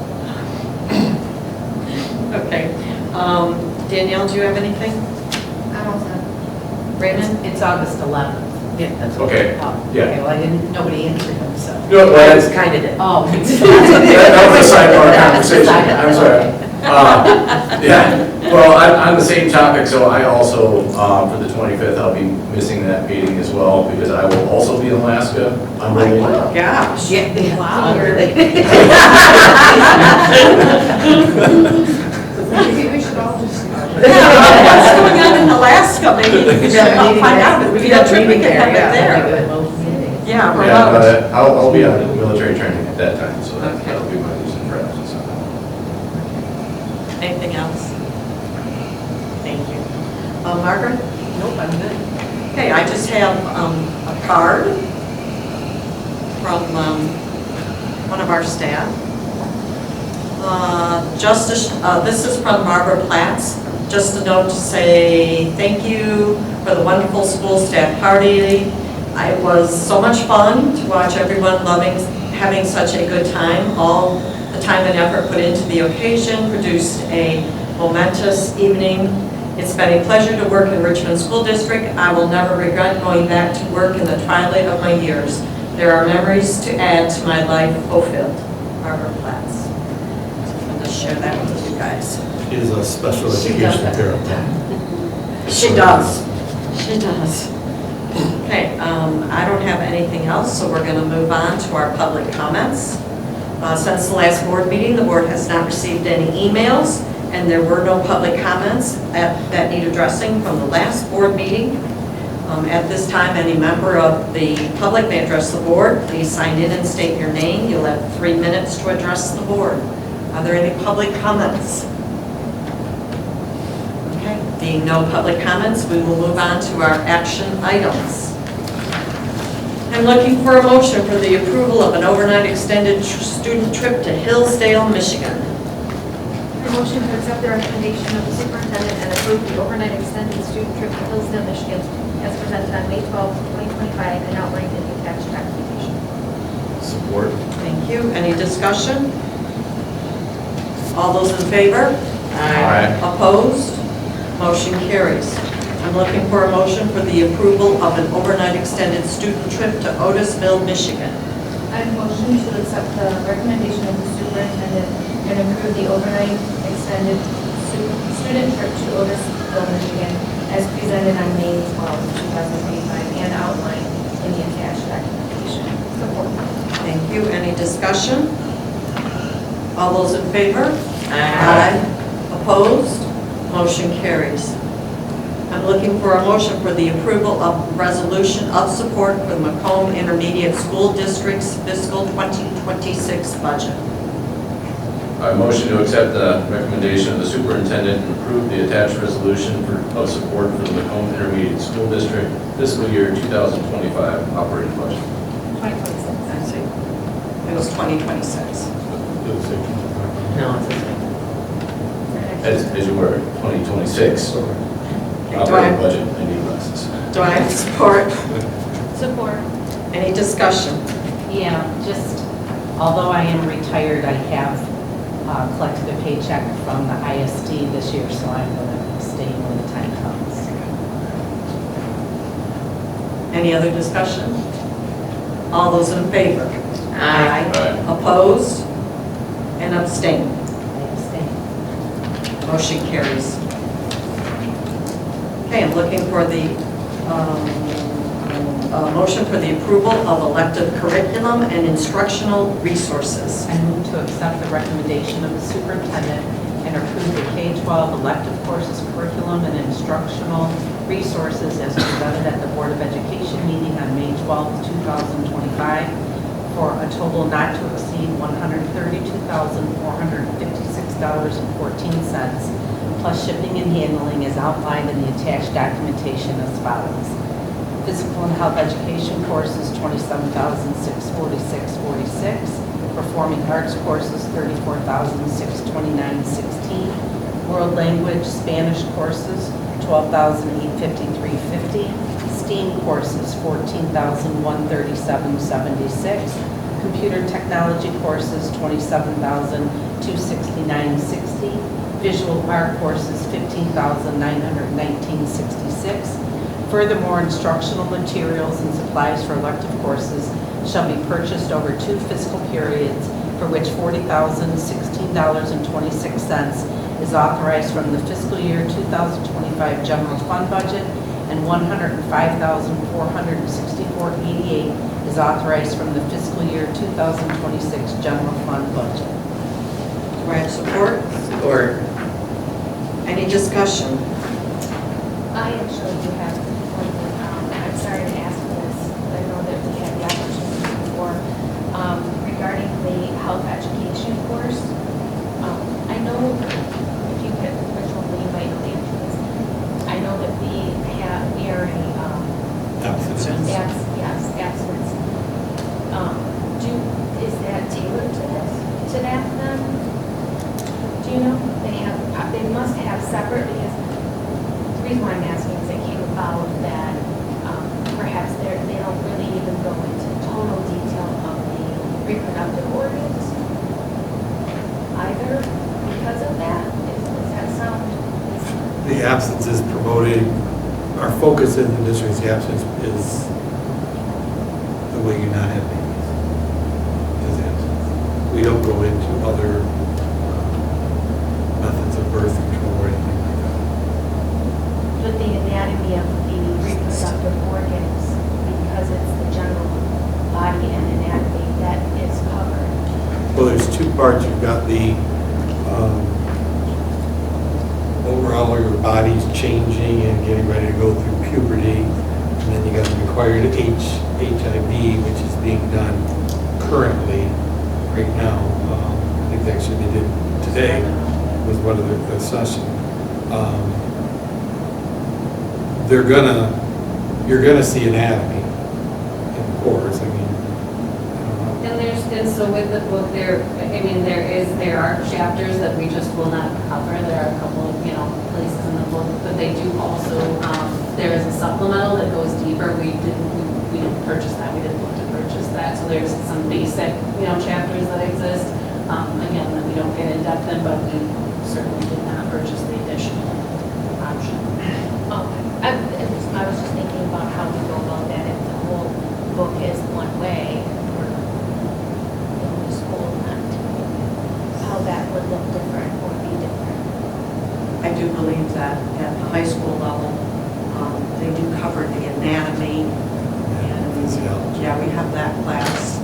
Okay. Danielle, do you have anything? I don't know. Raymond? It's August 11th. Yeah, that's what. Okay, Oh, yeah. Okay, well, nobody answered him, so. No, Well, I was kind of did. Oh. That was a sidebar conversation. I'm sorry. Yeah, well, on the same topic, so I also, for the 25th, I'll be missing that meeting as well because I will also be in Alaska. I'm rolling. Gosh. Yeah. Wow. Maybe we should all just. Yeah, what's going on in Alaska? Maybe we should find out. We If could have a trip, we meeting could have there, it yeah. there. Yeah, Yeah, remote. I'll be on military training at that time, so Okay. that'll be my reason for absence on that. Anything else? Thank you. Margaret? Nope, I'm good. Okay, I just have a card from one of our staff. This is from Barbara Platts. Just a note to say thank you for the wonderful school staff party. It was so much fun to watch everyone having such a good time. All the time and effort put into the occasion produced a momentous evening. It's been a pleasure to work in Richmond School District. I will never regret going back to work in the twilight of my years. There are memories to add to my life fulfilled. Barbara Platts. So I'm going to share that with you guys. She is a special She education does. therapist. She does. She does. Okay, I don't have anything else, so we're going to move on to our public comments. Since the last board meeting, the board has not received any emails, and there were no public comments that need addressing from the last board meeting. At this time, any member of the public may address the board. Please sign in and state your name. You'll have 3 minutes to address the board. Are there any public comments? Okay, being no public comments, we will move on to our action items. I'm looking for a motion for the approval of an overnight extended student trip to Hillsdale, Michigan. A motion to accept the recommendation of the superintendent and approve the overnight extended student trip to Hillsdale, Michigan as presented on May 12, 2025 and outlined in the attached documentation. Support. Thank you. Any discussion? All those in favor? Aye. Opposed? Motion carries. I'm looking for a motion for the approval of an overnight extended student trip to Otisville, Michigan. I motion to accept the recommendation of the superintendent and approve the overnight extended student trip to Otisville, Michigan as presented on May 12, 2025 and outlined in the attached documentation. Support. Thank you. Any discussion? All those in favor? Aye. Opposed? Motion carries. I'm looking for a motion for the approval of resolution of support for the Macomb Intermediate School District's fiscal 2026 budget. I motion to accept the recommendation of the superintendent and approve the attached resolution of support for the Macomb Intermediate School District fiscal year 2025 operating budget. 2026. I see. It was 2026. No, it's okay. As you were, 2026 Do operating I- budget, I need glasses. Do I have support? Support. Any discussion? Yeah, just, although I am retired, I have collected a paycheck from the ISD this year, so I'm going to stay when the time comes. Any other discussion? All those in favor? Aye. Aye. Opposed? And abstain? I abstain. Motion carries. Okay, I'm looking for the motion for the approval of elective curriculum and instructional resources. I move to accept the recommendation of the superintendent and approve the K-12 elective courses curriculum and instructional resources as presented at the Board of Education meeting on May 12, 2025 for a total not to exceed $132,456.14 plus shipping and handling as outlined in the attached documentation as follows. Physical and health education courses, $27,646.46. Performing arts courses, $34,629.16. World language Spanish courses, $12,853.50. STEAM courses, $14,137.76. Computer technology courses, $27,269.60. Visual art courses, $15,919.66. Furthermore, instructional materials and supplies for elective courses shall be purchased over 2 fiscal periods for which $40,016.26 is authorized from the fiscal year 2025 general fund budget and $105,464.88 is authorized from the fiscal year 2026 general fund budget. Do I have support? Support. Any discussion? I actually do have one thing. I'm sorry to ask this, but I know that we had the opportunity before. Do you know? They must have separate, because the reason why I'm asking is it came about that perhaps they don't really even go into total detail of the reproductive organs either because of that. Does that sound? The absence is promoted, our focus in the district, the absence is the way you not have babies. Is absence. We don't go into other methods of birth control or anything like that. But the anatomy of the reproductive organs, because it's the general body and anatomy, that is covered. Well, there's two parts. You've got the overall your body's changing and getting ready to go through puberty, and then you got the required HIV, which is being done currently, right now. I think actually they did today was one of the sessions. You're gonna see anatomy in the course. I mean, And so with the book, there are chapters that we just will not cover. There are a couple of, places in the book, but they do also, there is a supplemental that goes deeper. We didn't purchase that. We didn't look to purchase that. So there's some basic, chapters that exist, again, that we don't get in depth in, but we certainly did not purchase the additional option. I was just thinking about how we go about that if the whole book is one way for the school, how that would look different or be different. I do believe that at the high school level, they do cover the anatomy. And physiology. yeah, we have that class.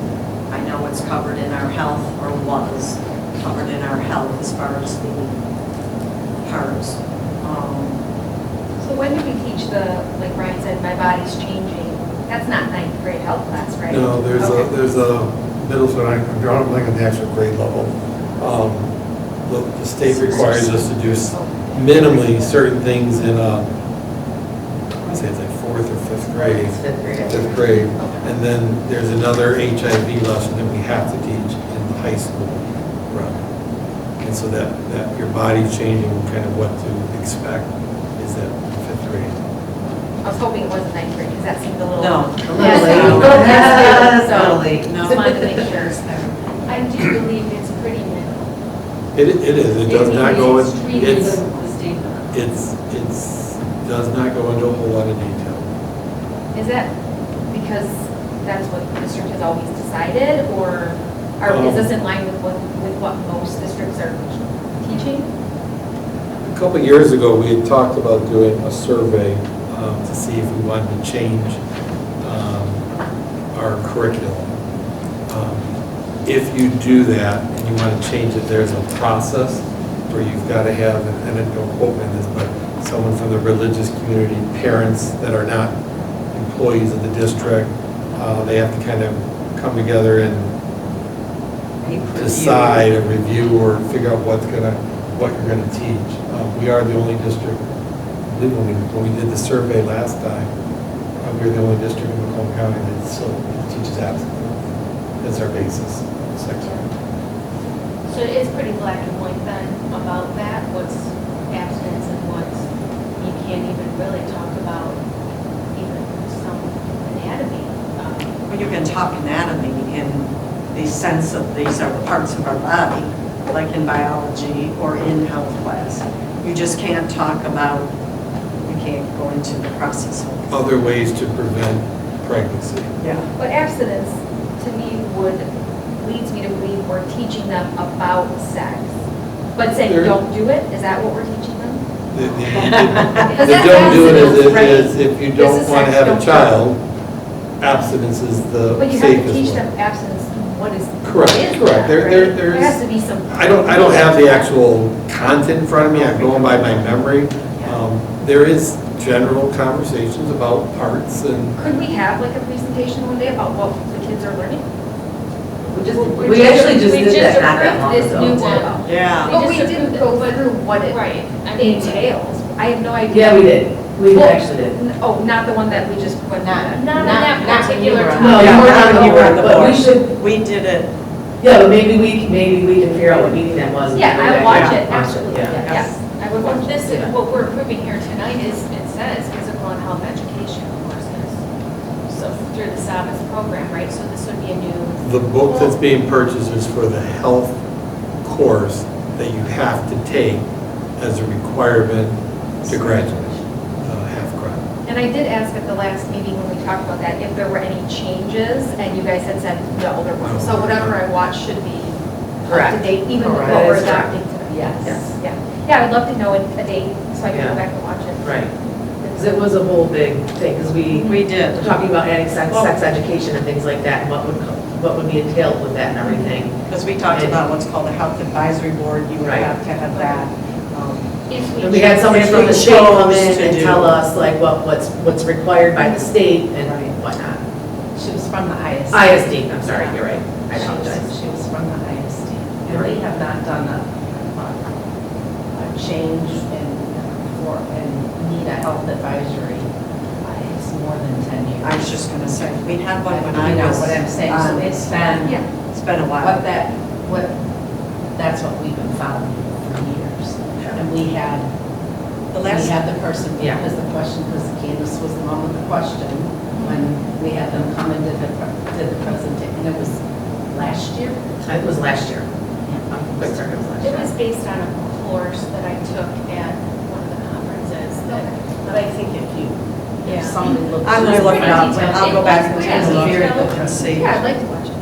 I know it's covered in our health, or was covered in our health as far as the parts. So when do we teach like Brian said, my body's changing? That's not ninth grade health class, right? no, there's a middle school. I'm drawing a blank on the actual grade level. The state requires us to do minimally certain things in I say it's like 4th or 5th grade. Fifth grade. And then there's another HIV lesson that we have to teach in the high school realm. And so that your body's changing, kind of what to expect is that 5th grade. I was hoping it wasn't ninth grade, because that seemed a little. No, a little Yes, late. so- A little late, no. Just wanted to make sure. I do believe it's pretty minimal. It is. It does not go in. Extremely It's the statement. does not go into a whole lot of detail. Is that because that's what the district has always decided, or is this in line with what most districts are teaching? A couple of years ago, we had talked about doing a survey to see if we wanted to change our curriculum. If you do that and you want to change it, there's a process where you've got to have, and don't quote me on this, but someone from the religious community, parents that are not employees of the district, they have to kind of come together and decide or review or figure out what you're going to teach. We are the only district, when we did the survey last time, we were the only district in Macomb County that still teaches abstinence. That's our basis section. So it's pretty black and white then about that, what's abstinence and what's, you can't even really talk about even some anatomy. Well, you can talk anatomy in the sense of these are the parts of our body, like in biology or in health class. You just can't talk about, you can't go into the process of. Other ways to prevent pregnancy. Yeah. But abstinence, to me, leads me to believe we're teaching them about sex. But saying don't do it, is that what we're teaching them? The don't do it is if you don't want to have a child, abstinence is the But you have to safest teach one. them abstinence, what is Correct, that, correct. right? There has is- to be some. I don't have the actual content in front of me, I'm going by my memory. There is general conversations about parts and Could we have like a presentation one day about what the kids are learning? We actually just did that not that long This new ago. one. Yeah. But we didn't go through what it Right. entails. I have no idea. Yeah, we did. We Well, actually did. Oh, not the one that we just went. Not on that when you particular were on. topic. No, Yeah, you weren't when on the you were board, on the but we board. should, We did it Yeah, but maybe we can figure out what meeting that was. and Yeah, go I back. watch Yeah, it, absolutely, yeah. yes. I would watch this, Yeah. what we're approving here tonight is, it says physical and health education courses. So through the Sabbath program, right? So this would be a new. The book that's being purchased is for the health course that you have to take as a requirement to graduate, half credit. And I did ask at the last meeting when we talked about that, if there were any changes, and you guys had said no, there wasn't. So whatever I watch should be up Correct. to date, even with Correct. what we're That is correct. adopting tonight. Yes. Yeah, yeah, I'd love to know a date, so I can Yeah. go back and watch it. Right. Because it was a whole big thing, because we did. were talking about adding sex education and things like that, and what would be entailed with that and everything. Because we talked about what's called the Health Advisory Board, you would Right. have to have that. And we had somebody from the state come in To and do. tell us like what's required by the state and whatnot. She was from the ISD. ISD, I'm sorry, you're right. I She apologize. was from the ISD. And we have not done a change and need a health advisory. It's more than 10 years. I was just going to say, we had one when I You know was. what I'm saying? So it's been, Yeah. It's been a while. that's what we've been following for years. And we had The last, the person, Yeah. because the question, because Candace was the one with the question, when we had them come and did the presentation, and it was last year? It was last year. I'm quite certain it was last It year. was based on a course that I took at one of the conferences. But I think if Yeah. somebody looks. I'm going to look it up, and I'll go back and It take was a pretty look detailed. and see. Yeah, I'd like to watch it.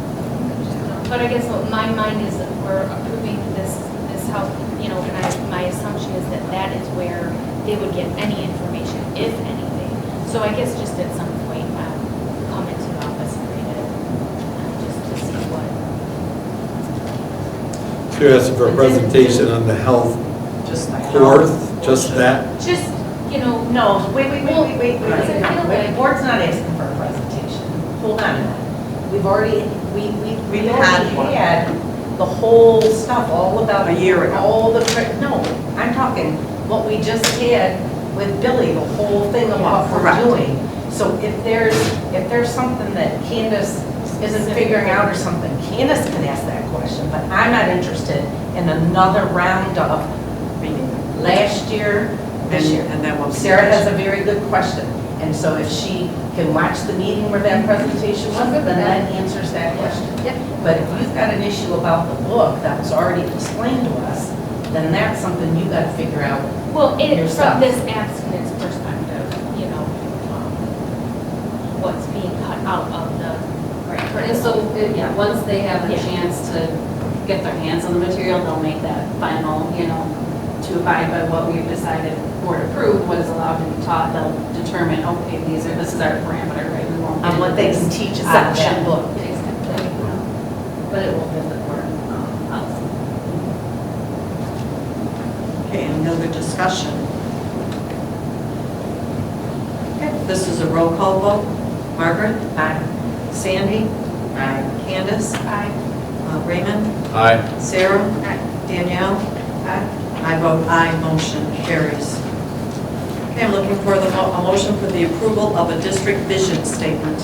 But I guess what my mind is that we're approving this health, and my assumption is that that is where they would get any information, if anything. So I guess just at some point, come into the office and read it, just to see what. So you're asking for a presentation on the health Just the course, just that? Just, No, wait. Does it feel Wait, like- board's not asking for a presentation. Hold on a minute. We've already, We've already had one. had the whole stuff, all about. A year ago. All the, no, I'm talking what we just had with Billy, the whole thing of what we're Correct. doing. So if there's something that Candace isn't figuring out or something, Candace can ask that question, but I'm not interested in another round of Reading. last year, this year. And then we'll see. Sarah has a very good question, and so if she can watch the meeting where that presentation was, then that answers that question. Yep. But if you've got an issue about the book that was already explained to us, then that's something you gotta figure out. Well, Yourself. from this abstinence perspective, what's being cut out of the And so, yeah, once they have a Yeah. chance to get their hands on the material, they'll make that final, to abide by what we've decided, board approved, what is allowed to be taught, they'll determine, okay, this is our parameter, right? We won't. On get what into they this can teach out of that section. book. Exactly. But it will give the board, policy. Okay, any other discussion? Okay, this is a roll call vote. Margaret? Aye. Sandy? Aye. Candace? Aye. Raymond? Aye. Sarah? Aye. Danielle? I vote aye, motion carries. Okay, I'm looking for a motion for the approval of a district vision statement.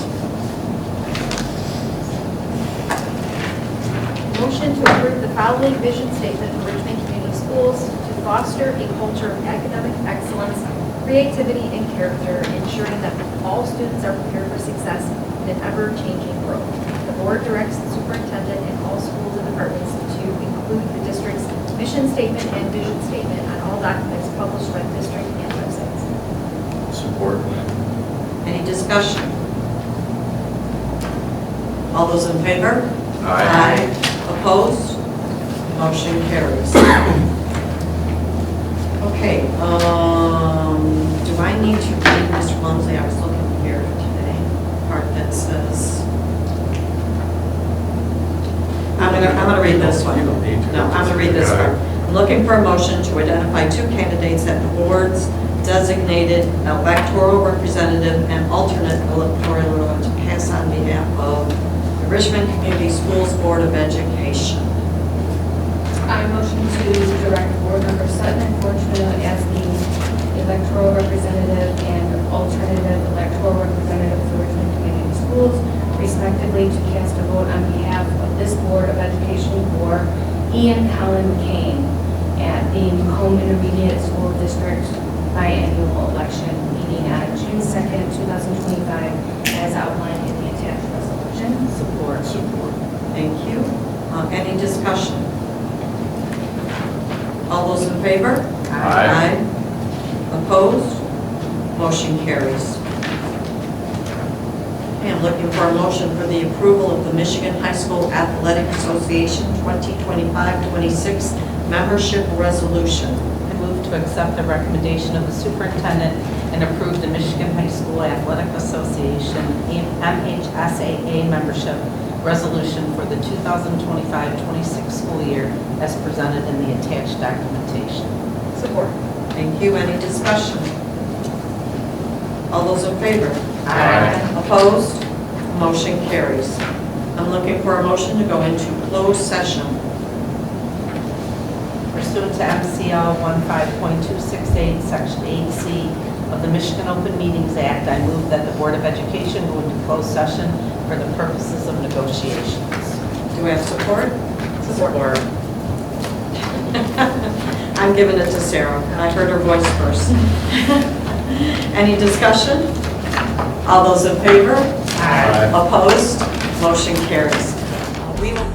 Motion to approve the following vision statement for Richmond Community Schools to foster a culture of academic excellence, creativity, and character, ensuring that all students are prepared for success in an ever-changing world. The board directs the superintendent and all schools and departments to include the district's mission statement and vision statement on all documents published by the district and websites. Support. Any discussion? All those in favor? Aye. Opposed? Motion carries. Okay, do I need to read, Mr. Lumsley, I was looking here today, part that says, I'm gonna read this one. You don't need to. No, I'm gonna read this one. I'm looking for a motion to identify 2 candidates that the board's designated electoral representative and alternate electoral to pass on behalf of the Richmond Community Schools Board of Education. I motion to direct board member Sutton and Fortuna as the electoral representative and alternative electoral representative for Richmond Community Schools, respectively, to cast a vote on behalf of this Board of Education Ian Cullen Kane at the Macomb Intermediate School District biannual election meeting on June 2nd, 2025, as outlined in the attached resolution. Support. Thank you. Any discussion? All those in favor? Aye. Opposed? Motion carries. Okay, I'm looking for a motion for the approval of the Michigan High School Athletic Association 2025-26 membership resolution. I move to accept the recommendation of the superintendent and approve the Michigan High School Athletic Association MHSAA membership resolution for the 2025-26 school year as presented in the attached documentation. Support. Thank you. Any discussion? All those in favor? Aye. Opposed? Motion carries. I'm looking for a motion to go into closed session. Pursuant to MCL 15.268, Section 8C of the Michigan Open Meetings Act, I move that the Board of Education go into closed session for the purposes of negotiations. Do we have support? Support. I'm giving it to Sarah. I heard her voice first. Any discussion? All those in favor? Aye. Opposed? Motion carries. We will